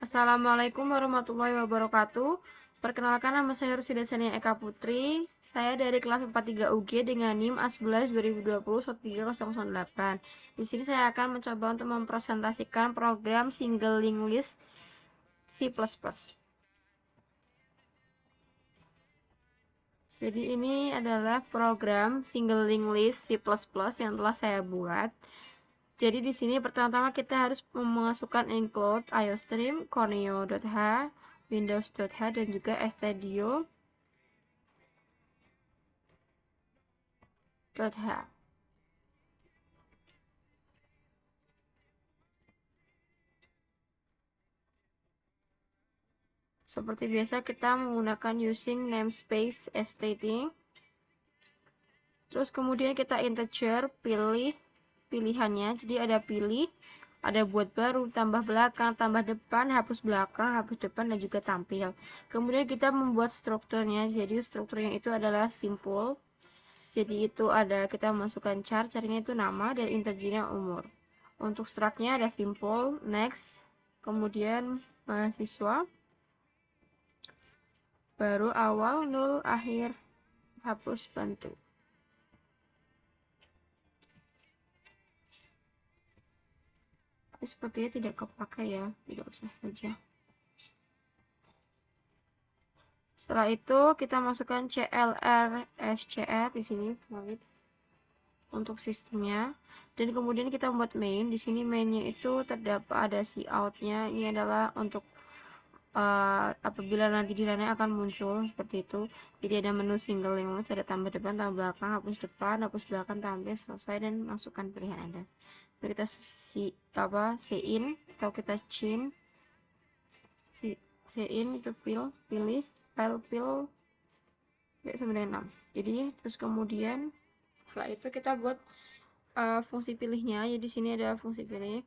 Assalamualaikum warahmatullahi wabarakatuh. Perkenalkan, nama saya Rusida Sania Eka Putri. Saya dari kelas 43 UG dengan NIM A11 2020 Di sini saya akan mencoba untuk mempresentasikan program Single Linked List C++. Jadi ini adalah program Single Linked List C++ yang telah saya buat. Jadi di sini pertama-tama kita harus memasukkan include iostream, corneo.h, windows.h, dan juga stdio.h. Seperti biasa kita menggunakan using namespace stating. Terus kemudian kita integer, pilih pilihannya. Jadi ada pilih, ada buat baru, tambah belakang, tambah depan, hapus belakang, hapus depan, dan juga tampil. Kemudian kita membuat strukturnya. Jadi strukturnya itu adalah simple. Jadi itu ada, kita masukkan char, carnya itu nama, dan integernya umur. Untuk struct-nya ada simple, next, kemudian mahasiswa, baru awal, nul, akhir, hapus, bantu. Tapi sepertinya tidak kepakai ya, tidak usah saja. Setelah itu kita masukkan clr scr di sini valid untuk sistemnya, dan kemudian kita membuat main. Di sini mainnya itu terdapat ada cout-nya. Ini adalah untuk apabila nanti di runnya akan muncul seperti itu. Jadi ada menu single linked list, ada tambah depan, tambah belakang, hapus depan, hapus belakang, tampil, selesai, dan masukkan pilihan Anda. Lalu kita in atau kita in itu pilih file pil sama dengan 6. Jadi terus kemudian setelah itu kita buat fungsi pilihnya. Jadi di sini ada fungsi pilih,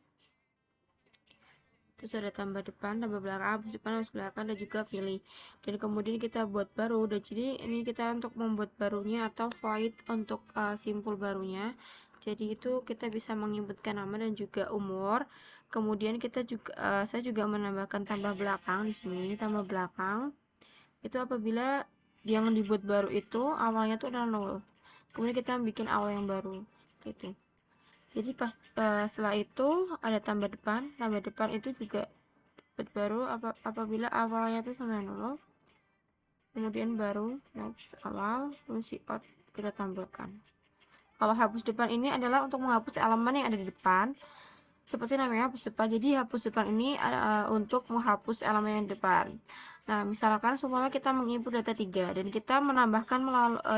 terus ada tambah depan, tambah belakang, habis depan, habis belakang, dan juga pilih. Dan kemudian kita buat baru. Dan jadi ini kita untuk membuat barunya atau void untuk simpul barunya. Jadi itu kita bisa menginputkan nama dan juga umur. Kemudian kita juga saya juga menambahkan tambah belakang di sini. Tambah belakang itu apabila yang dibuat baru itu awalnya tuh adalah 0. Kemudian kita bikin awal yang baru gitu. Jadi pas setelah itu ada tambah depan itu juga buat baru apabila awalnya itu sama 0. Kemudian baru next awal, terus out kita tambahkan. Kalau hapus depan ini adalah untuk menghapus elemen yang ada di depan, seperti namanya hapus depan. Jadi hapus depan ini untuk menghapus elemen yang di depan. Nah, misalkan seumpama kita menginput data 3 dan kita menambahkan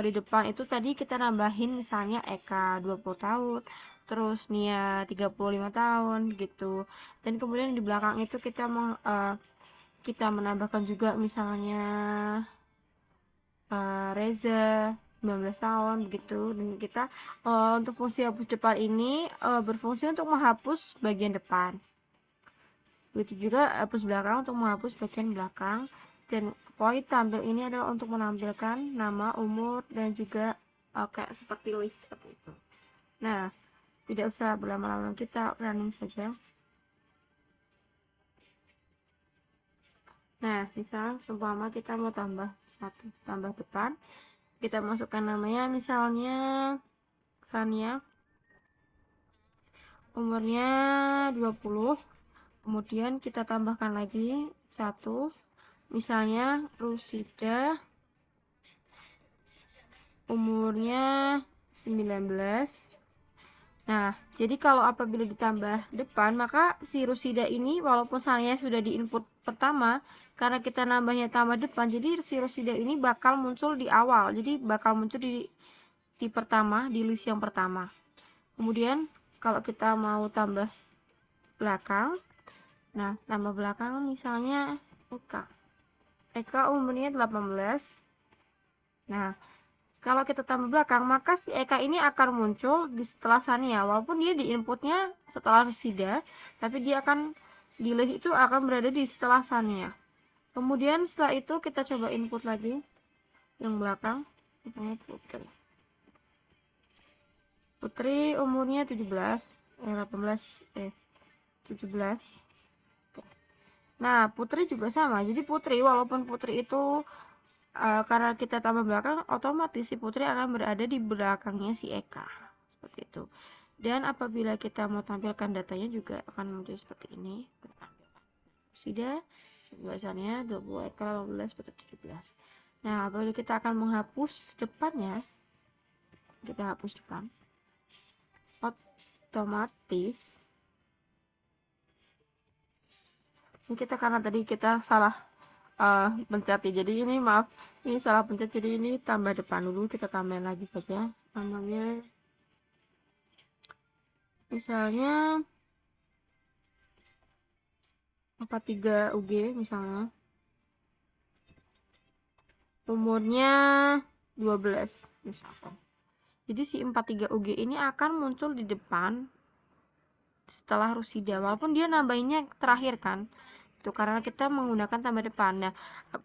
di depan itu tadi kita nambahin misalnya Eka 20 tahun, terus Nia 35 tahun gitu. Dan kemudian di belakang itu kita menambahkan juga misalnya Reza 19 tahun begitu. Dan kita untuk fungsi hapus depan ini berfungsi untuk menghapus bagian depan. Begitu juga hapus belakang untuk menghapus bagian belakang. Dan void tampil ini adalah untuk menampilkan nama, umur, dan juga kayak seperti list seperti itu. Nah, tidak usah berlama-lama, kita running saja. Nah, misal seumpama kita mau tambah satu, tambah depan, kita masukkan namanya misalnya Sania, umurnya 20. Kemudian kita tambahkan lagi satu, misalnya Rusida, umurnya 19. Nah, jadi kalau apabila ditambah depan, maka si Rusida ini walaupun salahnya sudah di input pertama, karena kita nambahnya tambah depan, jadi si Rusida ini bakal muncul di awal. Jadi bakal muncul di pertama, di list yang pertama. Kemudian kalau kita mau tambah belakang, nah tambah belakang misalnya Eka umurnya 18. Nah, kalau kita tambah belakang, maka si Eka ini akan muncul di setelah Sania. Walaupun dia di inputnya setelah Rusida, tapi dia akan di list itu akan berada di setelah Sania. Kemudian setelah itu kita coba input lagi yang belakang, misalnya Putri. Putri umurnya 17. 17. Nah, Putri juga sama. Jadi Putri, walaupun Putri itu karena kita tambah belakang, otomatis si Putri akan berada di belakangnya si Eka. Seperti itu. Dan apabila kita mau tampilkan datanya juga akan muncul seperti ini. Sudah, bahasanya 20 Eka 18 betul 17. Nah, apabila kita akan menghapus depannya, kita hapus depan. Otomatis ini kita karena tadi kita salah pencet ya, jadi ini maaf, ini salah pencet, jadi ini tambah depan dulu, kita tambahin lagi saja namanya, misalnya 43 UG misalnya, umurnya 12 misalkan. Jadi si 43 UG ini akan muncul di depan setelah Rusida, walaupun dia nambahinnya terakhir kan, itu karena kita menggunakan tambah depan. Nah,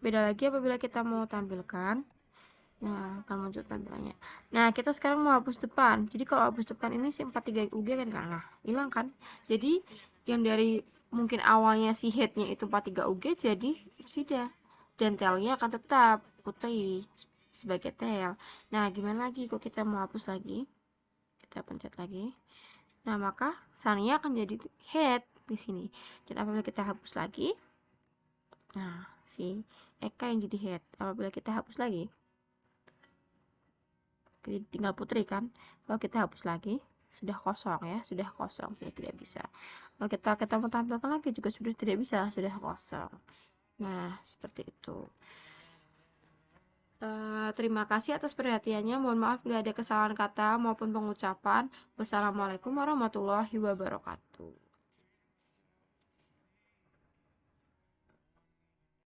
beda lagi apabila kita mau tampilkan. Nah, akan muncul tampilannya. Nah, kita sekarang mau hapus depan. Jadi kalau hapus depan ini si 43 UG kan kalah, hilang kan? Jadi yang dari mungkin awalnya si headnya itu 43 UG jadi sudah, dan tailnya akan tetap Putri sebagai tail. Nah, gimana lagi kok kita mau hapus lagi? Kita pencet lagi. Nah, maka Sania akan jadi head di sini. Dan apabila kita hapus lagi, nah si Eka yang jadi head. Apabila kita hapus lagi, tinggal Putri kan. Kalau kita hapus lagi, sudah kosong ya, sudah kosong, sudah tidak bisa. Kalau kita mau tampilkan lagi juga sudah tidak bisa, sudah kosong. Nah, seperti itu. Terima kasih atas perhatiannya. Mohon maaf bila ada kesalahan kata maupun pengucapan. Wassalamualaikum warahmatullahi wabarakatuh.